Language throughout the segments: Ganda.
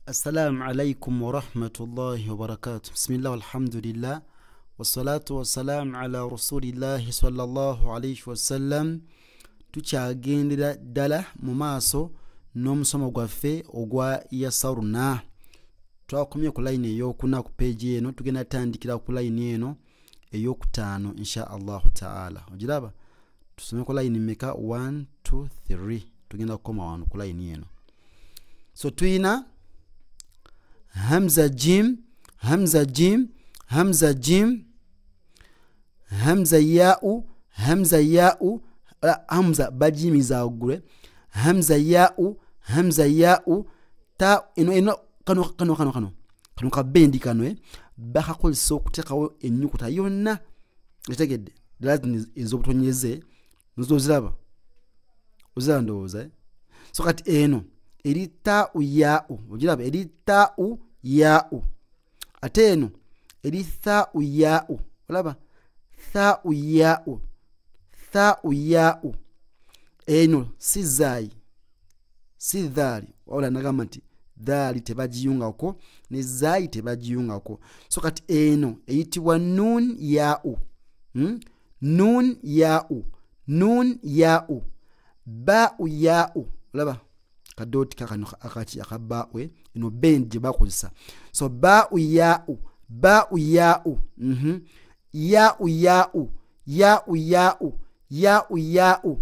Assalamu alaikum wa rahmatullahi wa barakatuh. Bismillah walhamdulillah wassalatu wassalamu ala rasulillahi sallallahu alayhi wa sallam. Tukyagendera ddala mu maaso n'omusomo gwaffe ogwa yasaruna. Twakomye ku line ey'okuna ku page eno, tugenda tandikira ku line eno ey'okutaano insha Allah ta'ala. Ogiraba tusome ku line meka 1 2 3, tugenda kukoma wano ku line eno. So tuyina hamza jim, hamza jim, hamza jim, hamza ya'u, hamza ya'u, hamza bajimiza ogure, hamza ya'u, hamza ya'u, ta ino kano kabendi kano bakakozesa okuteekawo ennyukuta yonna etegedde lazima ez'obutonyeze nzoziraba ozandowooza. So kati eno eri ta'u ya'u, ogiraba eri ta'u ya'u, ate eno eri tha'u ya'u, olaba tha'u ya'u, tha'u ya'u. Eno si zaayi si dhaali, wabula nagamba nti dhaali tebagiyungako ne zaayi tebagiyungako. So kati eno eyitibwa nun ya'u, nun ya'u, nun ya'u, ba'u ya'u, olaba kadoti kakano akati akaba'we eno bendi gye bakozesa. So ba'u ya'u, ba'u ya'u, ya'u ya'u, ya'u ya'u, ya'u ya'u,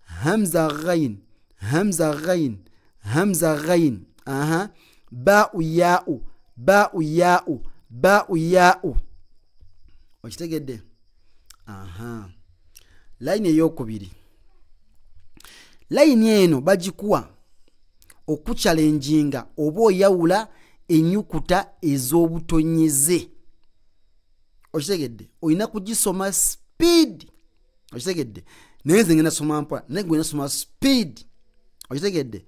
hamza ghain, hamza ghain, hamza ghain, ba'u ya'u, ba'u ya'u, ba'u ya'u. Okitegedde? Line ey'okubiri, line eno bagikuwa okuchalenjinga oba oyawula ennyukuta ez'obutonyeze. Okitegedde? Olina kugisoma speed. Okitegedde? Naye nze ngenda soma mpola, naye gwe nasoma speed. Okitegedde?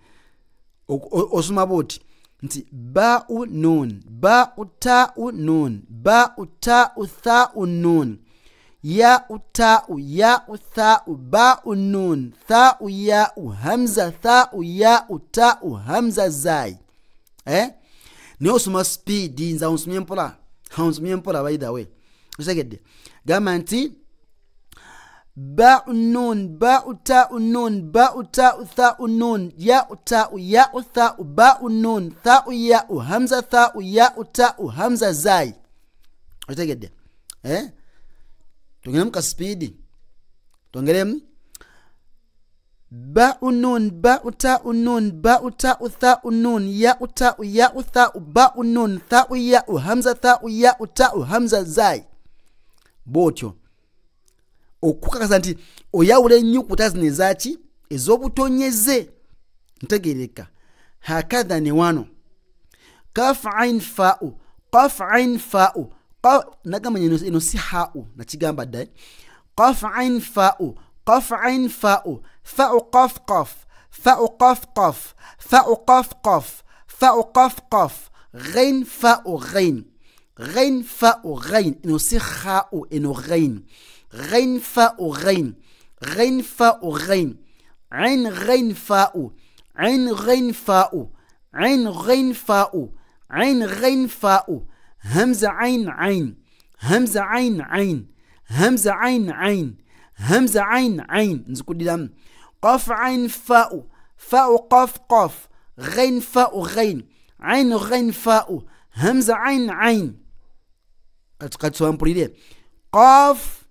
Osoma bwoti nti ba'u nun, ba'u ta'u nun, ba'u ta'u tha'u nun, ya'u ta'u, ya'u tha'u, ba'u nun, tha'u ya'u, hamza tha'u ya'u, ta'u hamza zai. Naye osoma speed, nza onsomye mpola, onsomye mpola by the way. Okitegedde? Gamba nti ba'u nun, ba'u ta'u nun, ba'u ta'u tha'u nun, ya'u ta'u, ya'u tha'u, ba'u nun, tha'u ya'u, hamza tha'u ya'u, ta'u hamza zai. Okitegedde? Tongeramu ka speed, tongeremu ba'u nun, ba'u ta'u nun, ba'u ta'u tha'u nun, ya'u ta'u, ya'u tha'u, ba'u nun, tha'u ya'u, hamza tha'u ya'u, ta'u hamza zai. Bwotyo okukakasa nti oyawula ennyukuta zino ezaki ez'obutonyeze ntegereka. Hakadha ne wano kaf ain fa'u, qaf ain fa'u, nagamba eno si ha'u nakigamba dda. Qaf ain fa'u, qaf ain fa'u, fa'u qaf qaf, fa'u qaf qaf, fa'u qaf qaf, fa'u qaf qaf, ghain fa'u ghain, ghain fa'u ghain, eno si ha'u eno ghain. Ghain fa'u ghain, ghain fa'u ghain, ain ghain fa'u, ain ghain fa'u, ain ghain fa'u, ain ghain fa'u, hamza ain ain, hamza ain ain, hamza ain ain, hamza ain ain. Nzikudiramu qaf ain fa'u, fa'u qaf qaf, ghain fa'u ghain, ain ghain fa'u, hamza ain ain. Katwampulire qaf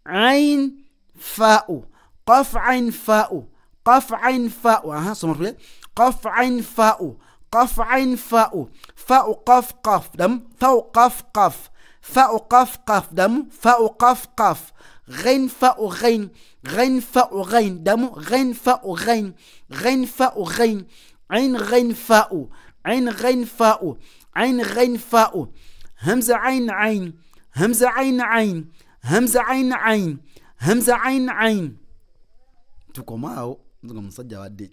ain fa'u, qaf ain fa'u, qaf ain fa'u, soma tule qaf ain fa'u, qaf ain fa'u, fa'u qaf qaf dam, fa'u qaf qaf, fa'u qaf qaf dam, fa'u qaf qaf, ghain fa'u ghain, ghain fa'u ghain dam, ghain fa'u ghain, ghain fa'u ghain, ain ghain fa'u, ain ghain fa'u, ain ghain fa'u, hamza ain ain, hamza ain ain, hamza ain ain, hamza ain ain. Tukomao ndugu musajja wadde.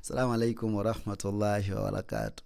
Assalamu alaikum wa rahmatullahi wa barakatuh.